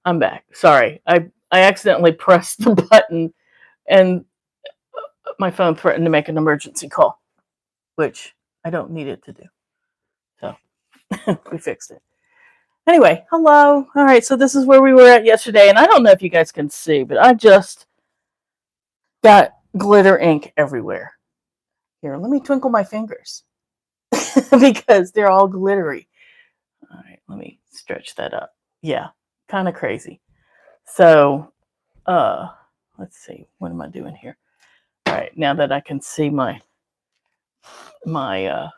I'm back. Sorry. I accidentally pressed the button and my phone threatened to make an emergency call, which I don't need it to do. So we fixed it. Anyway, hello. All right, so this is where we were at yesterday, and I don't know if you guys can see, but I just got glitter ink everywhere. Here, let me twinkle my fingers because they're all glittery. All right, let me stretch that up. Yeah, kind of crazy. So, let's see. What am I doing here? All right, now that I can see my my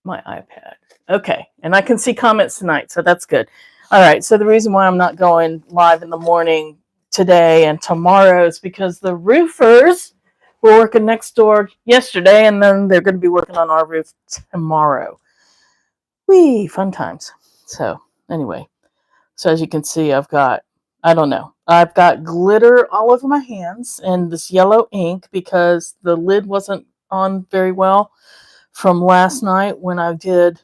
iPad. Okay, and I can see comments tonight, so that's good. All right, so the reason why I'm not going live in the morning today and tomorrow is because the roofers were working next door yesterday, and then they're going to be working on our roof tomorrow. Whee, fun times. So anyway, so as you can see, I've got, I don't know, I've got glitter all over my hands and this yellow ink because the lid wasn't on very well from last night when I did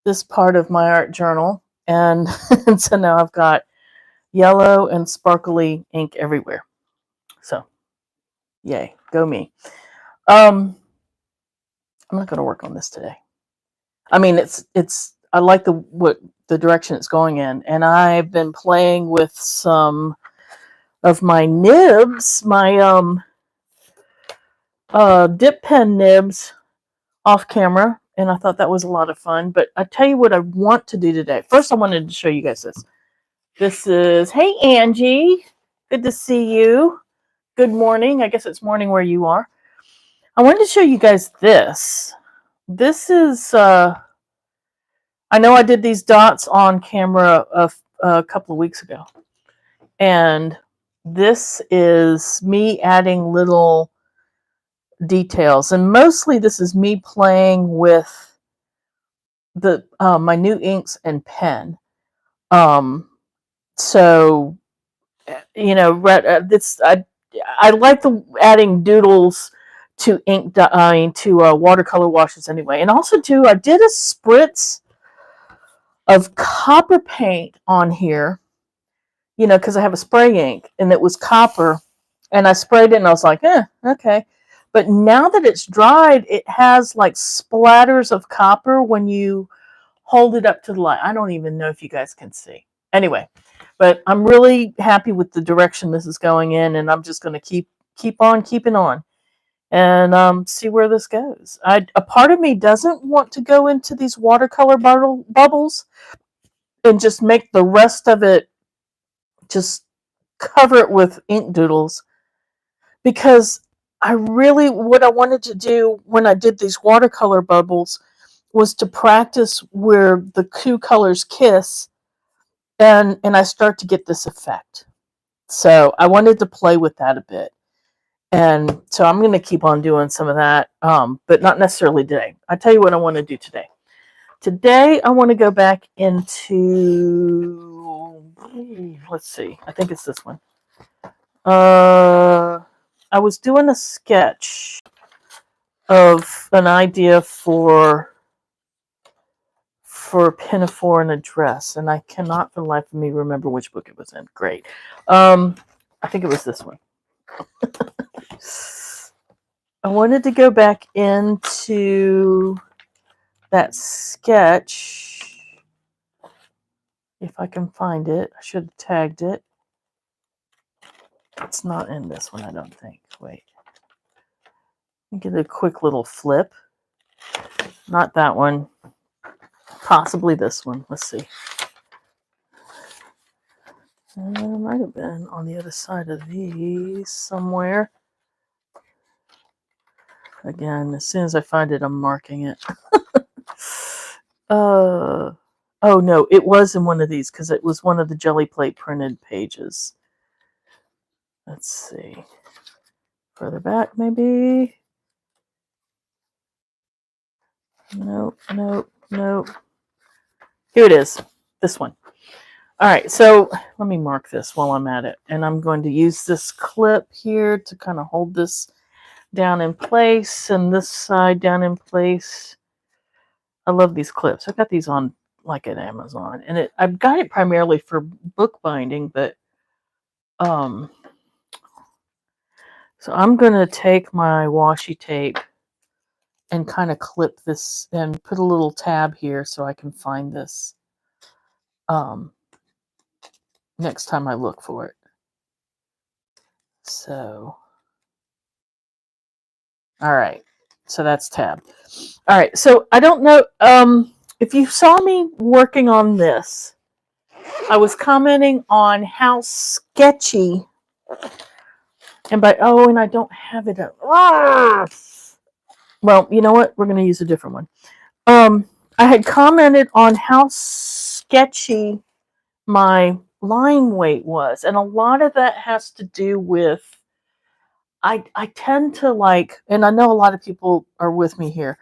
this part of my art journal. And, and so now I've got yellow and sparkly ink everywhere. So yay, go me. I'm not going to work on this today. I mean, I like the direction it's going in, and I've been playing with some of my nibs, my dip pen nibs off camera, and I thought that was a lot of fun. But I tell you what I want to do today. First, I wanted to show you guys this. This is, hey Angie, good to see you. Good morning. I guess it's morning where you are. I wanted to show you guys this. This is, I know I did these dots on camera a couple of weeks ago. And this is me adding little details. And mostly this is me playing with the my new inks and pen. So, you know, this I like the adding doodles to ink to watercolor washes anyway. And also too, I did a spritz of copper paint on here, you know, because I have a spray ink and it was copper, and I sprayed it and I was like, okay. But now that it's dried, it has like splatters of copper when you hold it up to the light. I don't even know if you guys can see. Anyway, but I'm really happy with the direction this is going in, and I'm just going to keep on keeping on and see where this goes. A part of me doesn't want to go into these watercolor bubbles and just make the rest of it, just cover it with ink doodles, because what I wanted to do when I did these watercolor bubbles was to practice where the two colors kiss, and I start to get this effect. So I wanted to play with that a bit. And so I'm going to keep on doing some of that, but not necessarily today. I tell you what I want to do today. Today I want to go back into, let's see, I think it's this one. I was doing a sketch of an idea for Pinafore and a dress, and I cannot for the life of me remember which book it was in. Great. I think it was this one. I wanted to go back into that sketch. If I can find it, I should have tagged it. It's not in this one, I don't think. Wait. Let me get a quick little flip. Not that one. Possibly this one. Let's see. It might have been on the other side of these somewhere. Again, as soon as I find it, I'm marking it. Oh no, it was in one of these because it was one of the jelly plate printed pages. Let's see. Further back, maybe. Nope. Here it is. This one. All right, so let me mark this while I'm at it. And I'm going to use this clip here to kind of hold this down in place and this side down in place. I love these clips. I got these on like at Amazon, and I've got it primarily for bookbinding, but so I'm gonna take my washi tape and kind of clip this and put a little tab here so I can find this next time I look for it. So, all right, so that's tab. All right, so I don't know if you saw me working on this. I was commenting on how sketchy, and and I don't have it up. Well, you know what? We're going to use a different one. I had commented on how sketchy my line weight was, and a lot of that has to do with I tend to like, and I know a lot of people are with me here.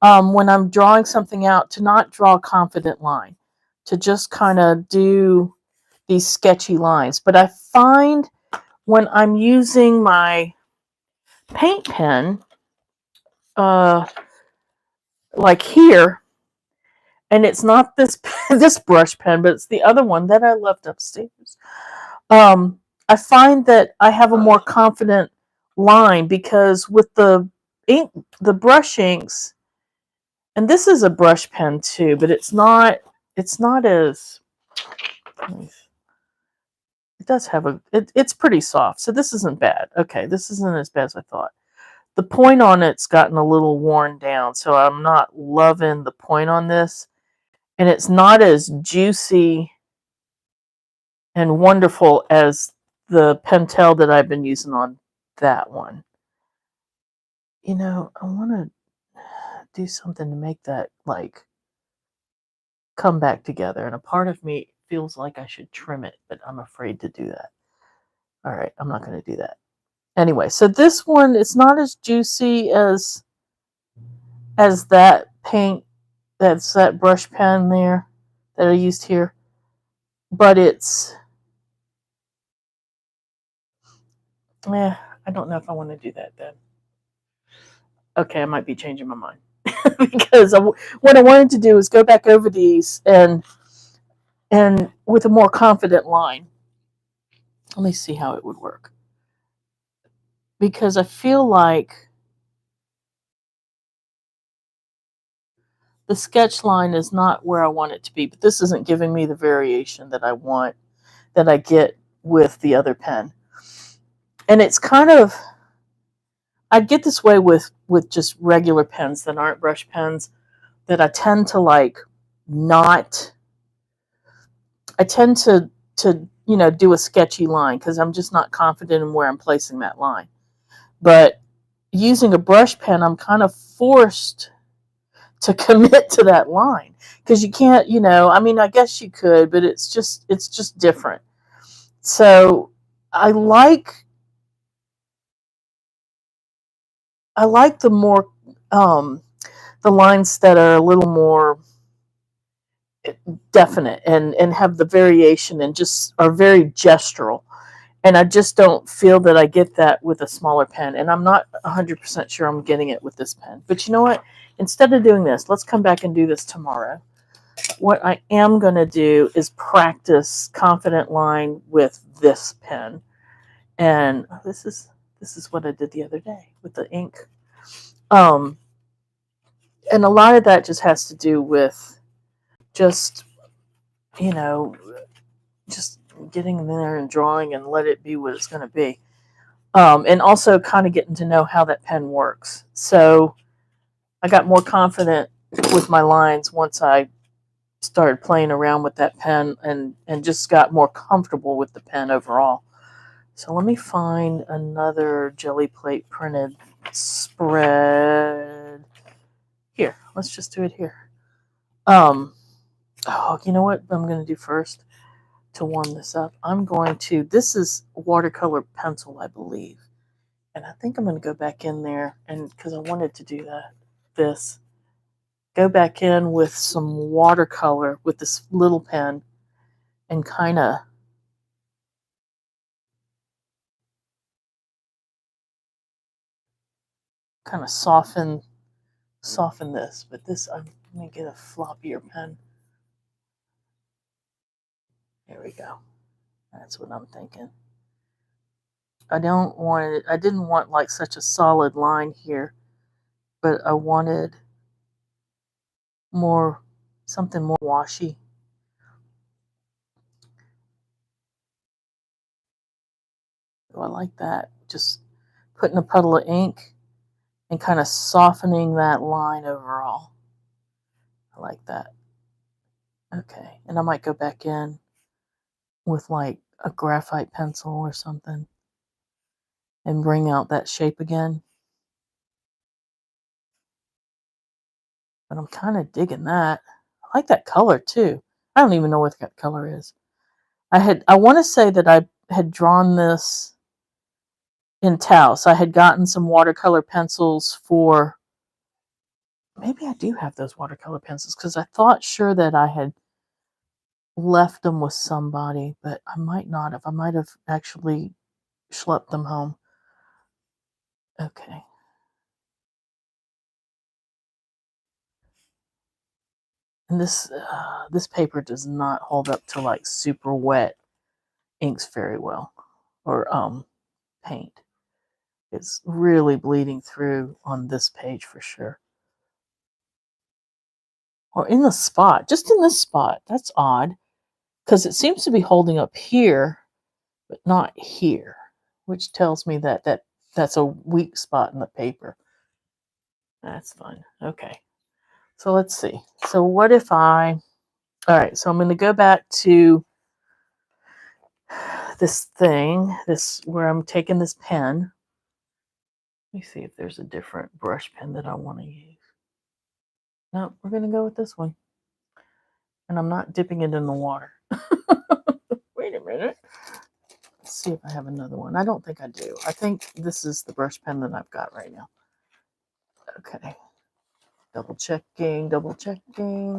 When I'm drawing something out, to not draw a confident line, to just kind of do these sketchy lines. But I find when I'm using my paint pen, like here, and it's not this this brush pen, but it's the other one that I left upstairs. I find that I have a more confident line because with the ink, the brush inks, and this is a brush pen too, but it's not as, it does have it's pretty soft, so this isn't bad. Okay, this isn't as bad as I thought. The point on it's gotten a little worn down, so I'm not loving the point on this, and it's not as juicy and wonderful as the Pentel that I've been using on that one. You know, I want to do something to make that like come back together, and a part of me feels like I should trim it, but I'm afraid to do that. All right, I'm not going to do that. Anyway, so this one, it's not as juicy as that paint, that's that brush pen there that I used here, but it's, I don't know if I want to do that then. Okay, I might be changing my mind because what I wanted to do is go back over these and with a more confident line. Let me see how it would work, because I feel like the sketch line is not where I want it to be, but this isn't giving me the variation that I want, that I get with the other pen. And it's kind of, I get this way with just regular pens that aren't brush pens, that I tend to like not, I tend to do a sketchy line because I'm just not confident in where I'm placing that line. But using a brush pen, I'm kind of forced to commit to that line because you can't, I mean, I guess you could, but it's just different. So I like the more the lines that are a little more definite and have the variation and just are very gestural. And I just don't feel that I get that with a smaller pen. And I'm not 100% sure I'm getting it with this pen. But you know what? Instead of doing this, let's come back and do this tomorrow. What I am going to do is practice confident line with this pen. And this is what I did the other day with the ink. And a lot of that just has to do with just, just getting in there and drawing and let it be what it's going to be. And also kind of getting to know how that pen works. So I got more confident with my lines once I started playing around with that pen and just got more comfortable with the pen overall. So let me find another jelly plate printed spread. Here, let's just do it here. Oh, you know what I'm going to do first to warm this up? This is watercolor pencil, I believe. And I think I'm going to go back in there, and because I wanted to do this, go back in with some watercolor with this little pen and kind of soften this. But this, I'm going to get a floppier pen. Here we go. That's what I'm thinking. I don't want it. I didn't want like such a solid line here, but I wanted more, something more washy. Oh, I like that. Just putting a puddle of ink and kind of softening that line overall. I like that. Okay, and I might go back in with like a graphite pencil or something and bring out that shape again. But I'm kind of digging that. I like that color too. I don't even know what that color is. I want to say that I had drawn this in Taos. I had gotten some watercolor pencils for, maybe I do have those watercolor pencils because I thought sure that I had left them with somebody, but I might not have. I might have actually schlepped them home. Okay. And this paper does not hold up to like super wet inks very well, or paint. It's really bleeding through on this page for sure. Or in the spot, just in this spot. That's odd because it seems to be holding up here, but not here, which tells me that that's a weak spot in the paper. That's fun. Okay. So let's see. So what if all right, so I'm going to go back to this thing, where I'm taking this pen. Let me see if there's a different brush pen that I want to use. No, we're going to go with this one. And I'm not dipping it in the water. Wait a minute. Let's see if I have another one. I don't think I do. I think this is the brush pen that I've got right now. Okay. Double checking.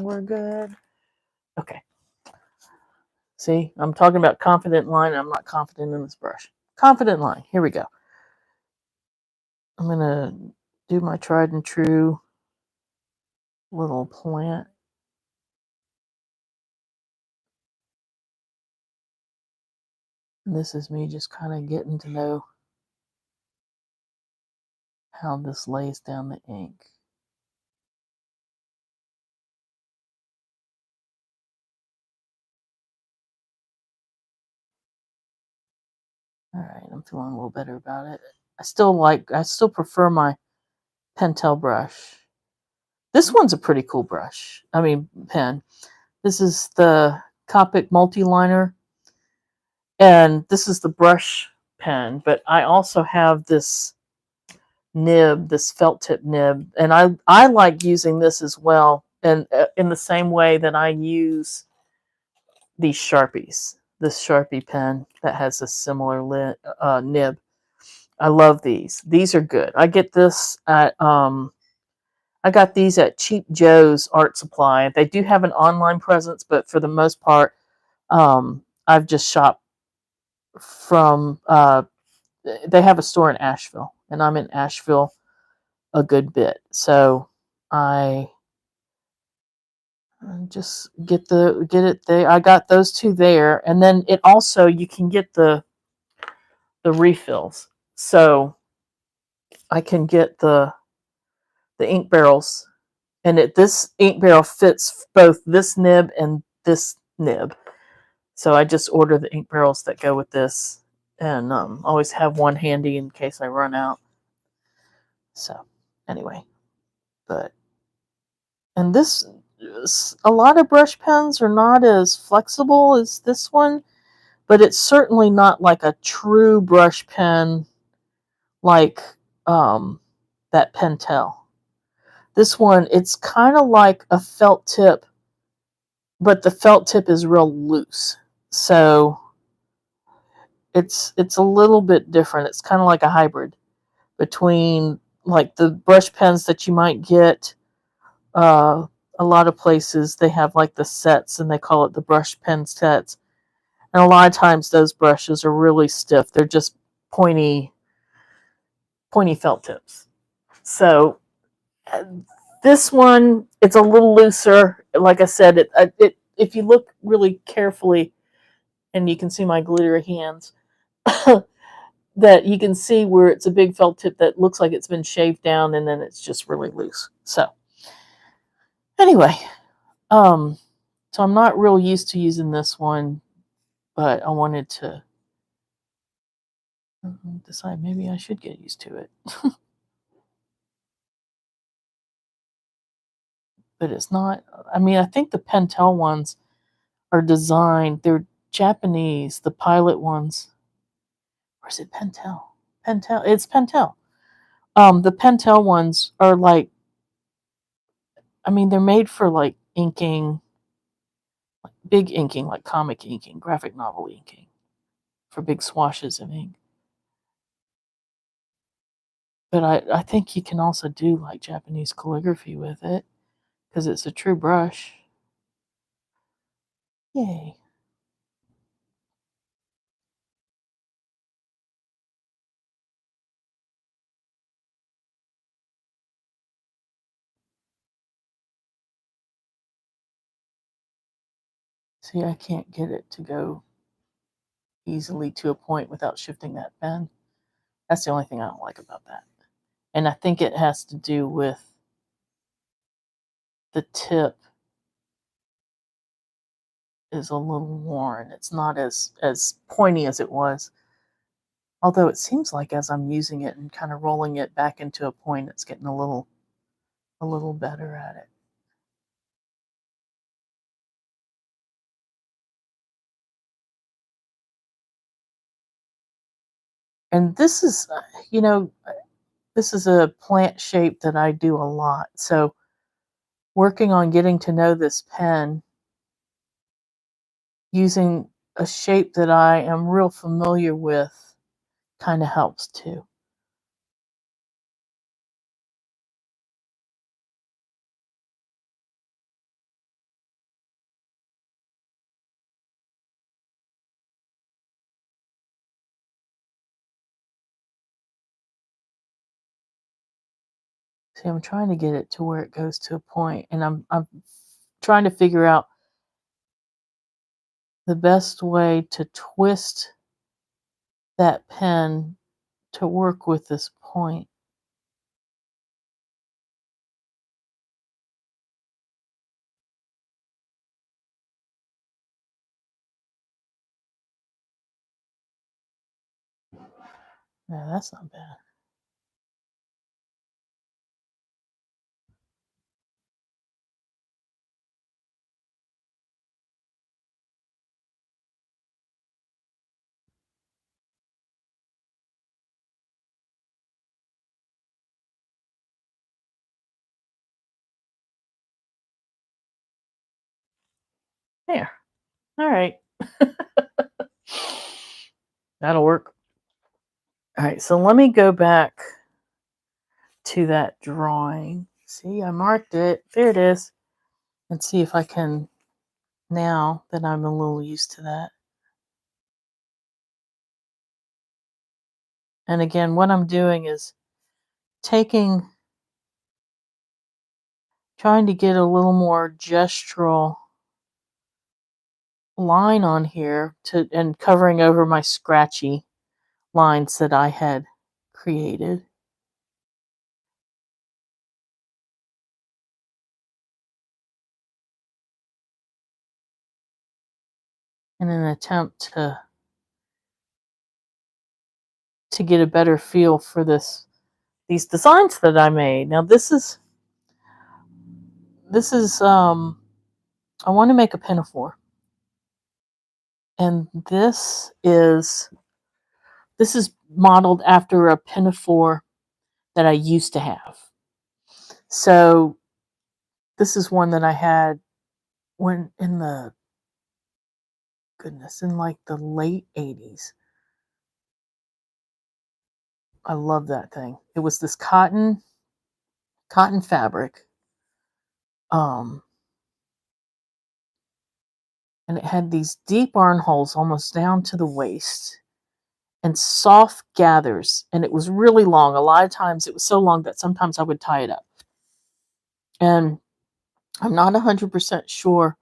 We're good. Okay. See, I'm talking about confident line. I'm not confident in this brush. Confident line. Here we go. I'm going to do my tried and true little plant. And this is me just kind of getting to know how this lays down the ink. All right, I'm feeling a little better about it. I still prefer my Pentel brush. This one's a pretty cool brush. I mean, pen. This is the Copic multi-liner, and this is the brush pen, but I also have this nib, this felt tip nib, and I like using this as well, and in the same way that I use these Sharpies, this Sharpie pen that has a similar nib. I love these. These are good. I get this at I got these at Cheap Joe's Art Supply. They do have an online presence, but for the most part, I've just shopped from. They have a store in Asheville, and I'm in Asheville a good bit, so I just get it there. I got those two there, and then it also, you can get the refills, so I can get the ink barrels, and this ink barrel fits both this nib and this nib. So I just order the ink barrels that go with this, and always have one handy in case I run out. So anyway, and this, a lot of brush pens are not as flexible as this one, but it's certainly not like a true brush pen like that Pentel. This one, it's kind of like a felt tip, but the felt tip is real loose. So it's a little bit different. It's kind of like a hybrid between like the brush pens that you might get. A lot of places they have like the sets, and they call it the brush pen sets. And a lot of times those brushes are really stiff. They're just pointy felt tips. So this one, it's a little looser. Like I said, if you look really carefully, and you can see my glittery hands, that you can see where it's a big felt tip that looks like it's been shaved down and then it's just really loose. So anyway, so I'm not real used to using this one, but I wanted to decide maybe I should get used to it. But it's not, I mean, I think the Pentel ones are designed, they're Japanese, the Pilot ones. Or is it Pentel? Pentel, it's Pentel. The Pentel ones are like, I mean, they're made for like inking, like big inking, like comic inking, graphic novel inking, for big swashes of ink. But I think you can also do like Japanese calligraphy with it because it's a true brush. Yay. See, I can't get it to go easily to a point without shifting that pen. That's the only thing I don't like about that. And I think it has to do with the tip is a little worn. It's not as pointy as it was. Although it seems like as I'm using it and kind of rolling it back into a point, it's getting a little better at it. And this is, you know, this is a plant shape that I do a lot. So working on getting to know this pen using a shape that I am real familiar with kind of helps too. See, I'm trying to get it to where it goes to a point, and I'm trying to figure out the best way to twist that pen to work with this point. Yeah, that's not bad. There. All right. That'll work. All right, so let me go back to that drawing. See, I marked it. There it is. And see if I can, now that I'm a little used to that. And again, what I'm doing is taking, trying to get a little more gestural line on here to, and covering over my scratchy lines that I had created. In an attempt to get a better feel for these designs that I made. Now this is I want to make a pinafore. And this is modeled after a pinafore that I used to have. So this is one that I had when in the goodness, in like the late 80s. I love that thing. It was this cotton fabric. Um and it had these deep armholes almost down to the waist and soft gathers, and it was really long. A lot of times it was so long that sometimes I would tie it up. And I'm not 100% sure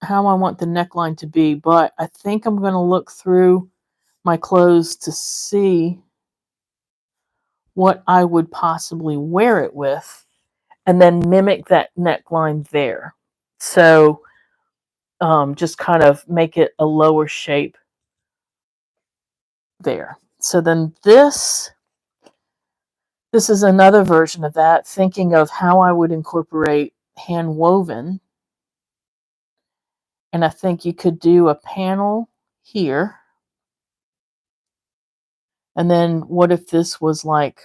how I want the neckline to be, but I think I'm going to look through my clothes to see what I would possibly wear it with and then mimic that neckline there. So just kind of make it a lower shape there. So then this is another version of that, thinking of how I would incorporate hand woven. And I think you could do a panel here. And then what if this was like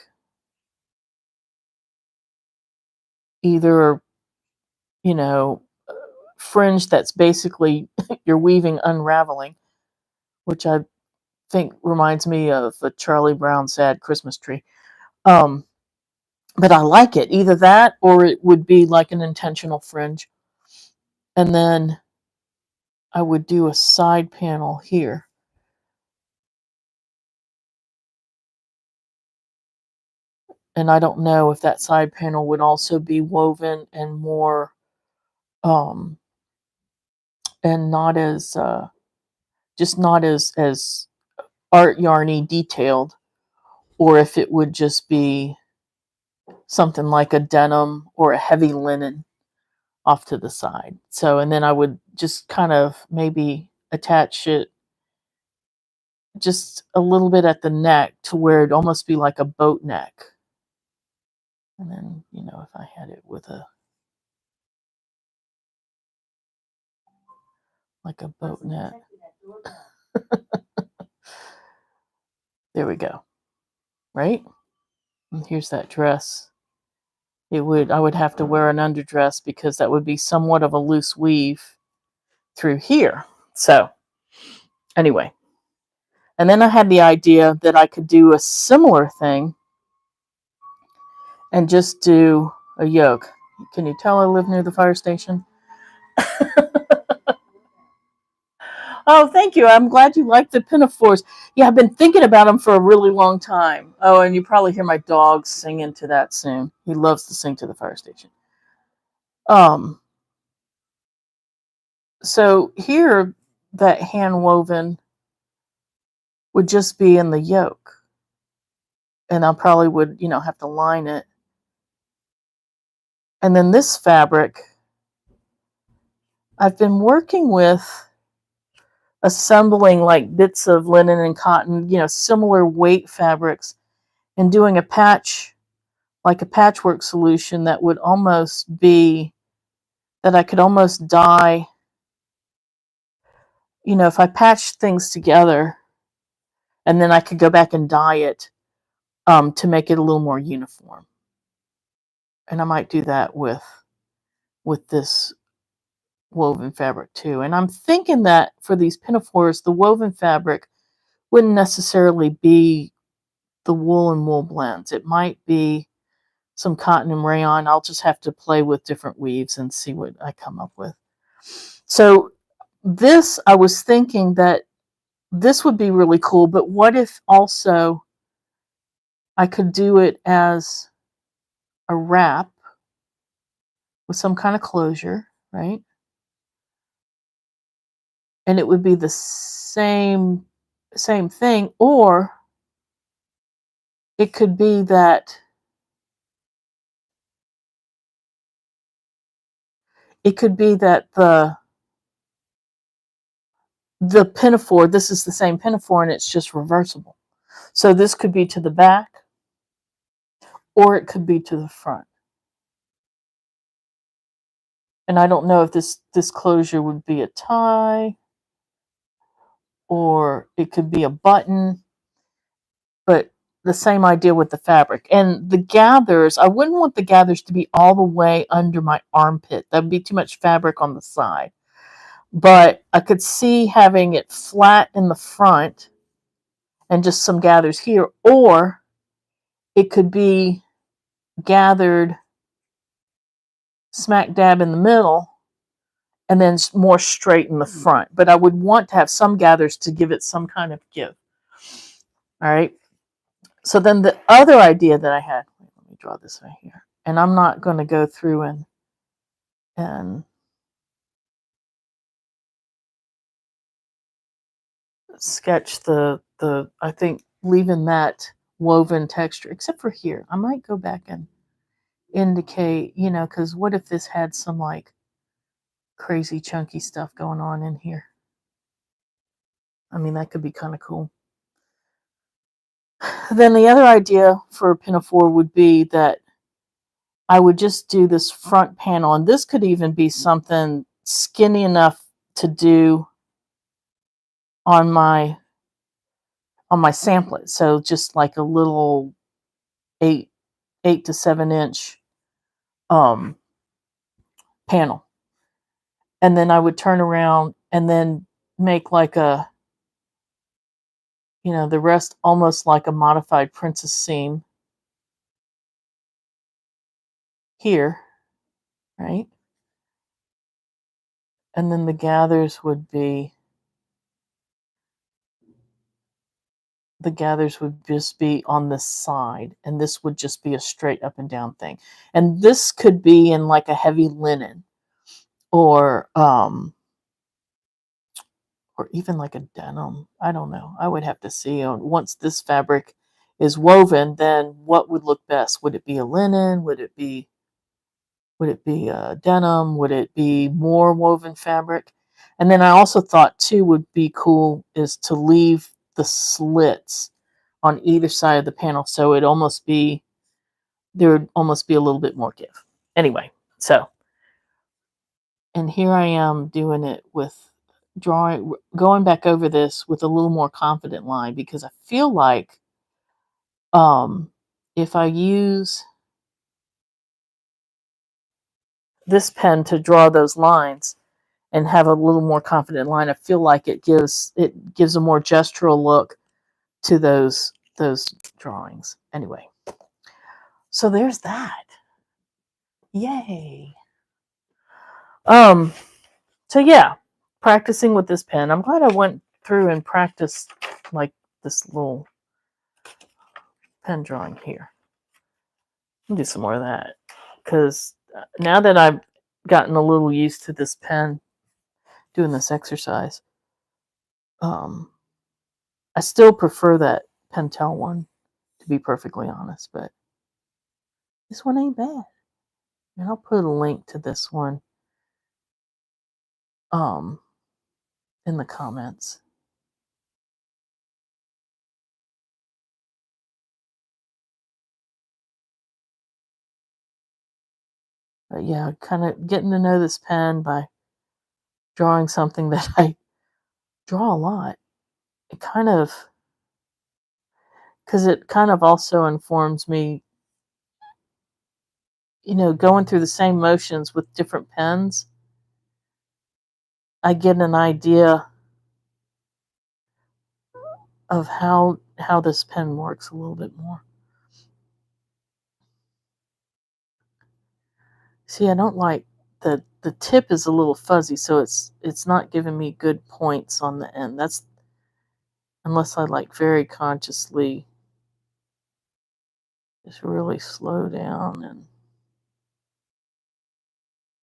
either, you know, fringe that's basically you're weaving unraveling, which I think reminds me of a Charlie Brown Sad Christmas Tree. But I like it. Either that or it would be like an intentional fringe. And then I would do a side panel here. And I don't know if that side panel would also be woven and more and not as just not as art yarny detailed, or if it would just be something like a denim or a heavy linen off to the side. So, and then I would just kind of maybe attach it just a little bit at the neck to where it'd almost be like a boat neck. And then, you know, if I had it with a like a boat neck. There we go. Right? And here's that dress. I would have to wear an underdress because that would be somewhat of a loose weave through here. So, anyway. And then I had the idea that I could do a similar thing and just do a yoke. Can you tell I live near the fire station? Oh, thank you. I'm glad you like the pinafores. Yeah, I've been thinking about them for a really long time. Oh, and you probably hear my dog singing to that soon. He loves to sing to the fire station. So here, that hand woven would just be in the yoke. And I probably would, you know, have to line it. And then this fabric, I've been working with assembling like bits of linen and cotton, you know, similar weight fabrics, and doing a patch, like a patchwork solution that would almost be, that I could almost dye, you know, if I patched things together and then I could go back and dye it to make it a little more uniform. And I might do that with this woven fabric too. And I'm thinking that for these pinafores, the woven fabric wouldn't necessarily be the wool and wool blends. It might be some cotton and rayon. I'll just have to play with different weaves and see what I come up with. So this, I was thinking that this would be really cool, but what if also I could do it as a wrap with some kind of closure, right? And it would be the same thing, or it could be that the pinafore, this is the same pinafore and it's just reversible. So this could be to the back or it could be to the front. And I don't know if this closure would be a tie or it could be a button, but the same idea with the fabric. And the gathers, I wouldn't want the gathers to be all the way under my armpit. That would be too much fabric on the side. But I could see having it flat in the front and just some gathers here, or it could be gathered smack dab in the middle and then more straight in the front. But I would want to have some gathers to give it some kind of give. All right. So then the other idea that I had, let me draw this right here. And I'm not going to go through and sketch the I think leaving that woven texture, except for here. I might go back and indicate, because what if this had some like crazy chunky stuff going on in here? I mean, that could be kind of cool. Then the other idea for a pinafore would be that I would just do this front panel, and this could even be something skinny enough to do on my samplet. So just like a little 8 to 7 inch um, panel, and then I would turn around and then make like the rest almost like a modified princess seam here, right? And then the gathers would just be on this side, and this would just be a straight up and down thing. And this could be in like a heavy linen, or even like a denim. I don't know. I would have to see. Once this fabric is woven, then what would look best? Would it be a linen? Would it be a denim? Would it be more woven fabric? And then I also thought too would be cool is to leave the slits on either side of the panel, so there would almost be a little bit more give. Anyway, so, and here I am doing it with going back over this with a little more confident line, because I feel like if I use this pen to draw those lines and have a little more confident line, I feel like it gives a more gestural look to those drawings. Anyway, so there's that. Yay. So yeah, practicing with this pen. I'm glad I went through and practiced like this little pen drawing here. I'll do some more of that, because now that I've gotten a little used to this pen doing this exercise, I still prefer that Pentel one, to be perfectly honest, but this one ain't bad. And I'll put a link to this one in the comments. But yeah, kind of getting to know this pen by drawing something that I draw a lot. It kind of, because it kind of also informs me, going through the same motions with different pens. I get an idea of how this pen works a little bit more. See, I don't like the tip is a little fuzzy, so it's not giving me good points on the end. That's unless I like very consciously just really slow down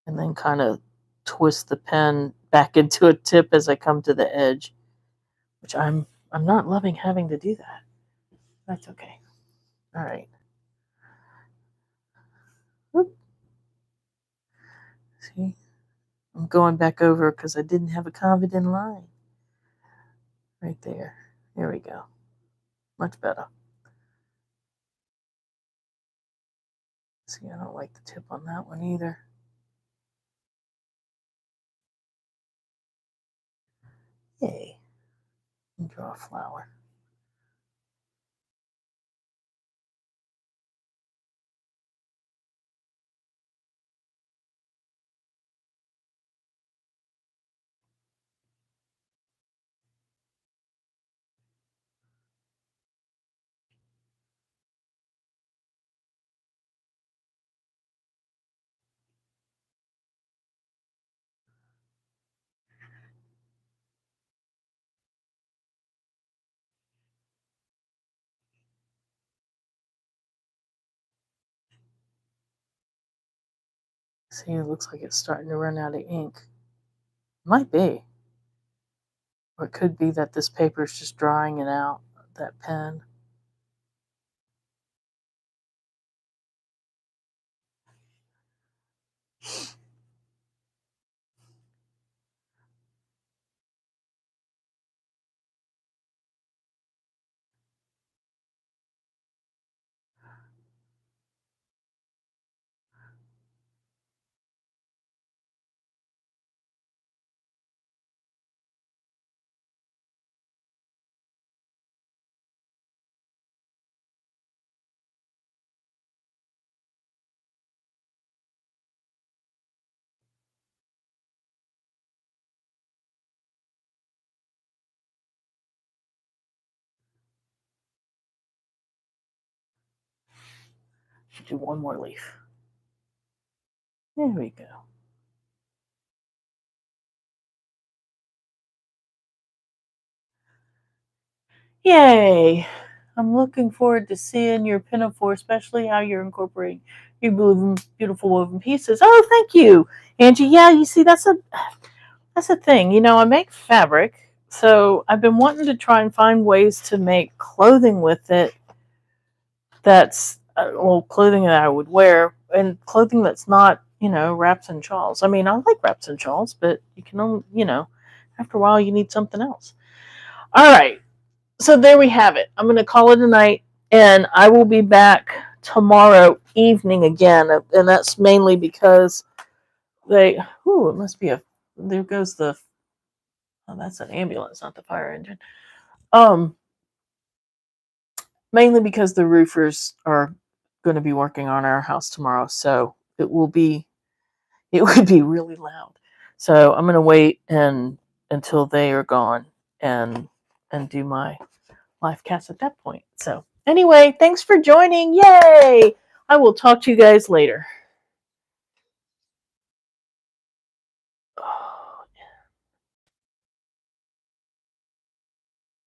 and then kind of twist the pen back into a tip as I come to the edge, which I'm not loving having to do that. That's okay. All right. Whoop. See, I'm going back over because I didn't have a confident line. Right there. There we go. Much better. See, I don't like the tip on that one either. Yay. And draw a flower. See, it looks like it's starting to run out of ink. Might be. Or it could be that this paper is just drying it out, that pen. Do one more leaf. There we go. Yay! I'm looking forward to seeing your pinafore, especially how you're incorporating your beautiful woven pieces. Oh, thank you, Angie. Yeah, you see, that's a thing. You know, I make fabric, so I've been wanting to try and find ways to make clothing with it. That's well, clothing that I would wear, and clothing that's not, wraps and shawls. I mean, I like wraps and shawls, but you can only, after a while, you need something else. All right. So there we have it. I'm going to call it a night, and I will be back tomorrow evening again, and that's mainly because it must be there goes that's an ambulance, not the fire engine. Um, Mainly because the roofers are going to be working on our house tomorrow, so it would be really loud. So I'm going to wait until they are gone and do my live cast at that point. So anyway, thanks for joining. Yay! I will talk to you guys later.